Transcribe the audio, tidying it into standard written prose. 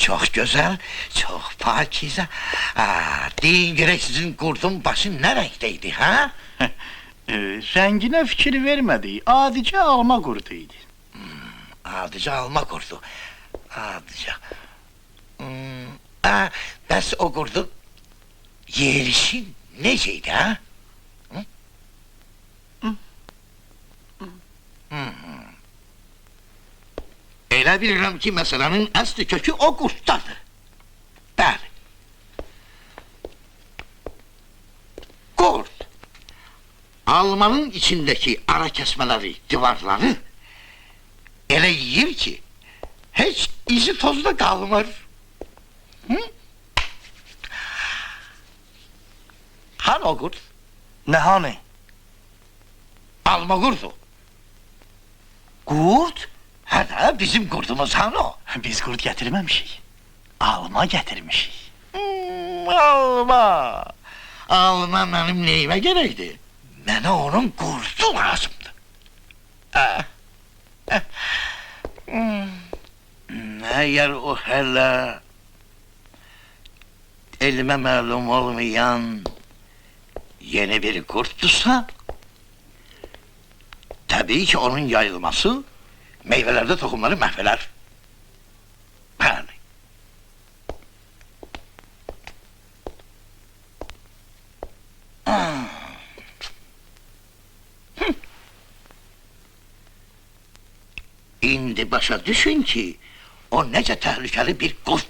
Çok güzel, çok pakize. Deyin görek sizin kurdun başı ne renkteydi ha? Rengine fikir vermedi, adice alma kurduydu. Adıca alma kurdu. Adıca. Bəs o kurdu yerişi neceydi ha? Elə bilirəm ki, məsələnin əsli kökü o qurtdadır. Bəli. Qurt. Almanın içindeki ara kesmeleri, divarları ele yiyir ki, hiç izi tozda kalmır. Hı? Hani o kurt? Ne hani? Alma kurdu. Kurt? Ha da bizim kurdumuz hani o? Biz kurt getirmemişik. Alma getirmişik. Alma. Alma benim neyime gerekti? Bana onun kurdu lazımdı. Eğer o hele elime malum olmayan yeni bir kurttusa, tabii ki onun yayılması meyvelerde tohumları mahveder. Yani. İndi başa düşün ki, o nece tehlikeli bir kurt.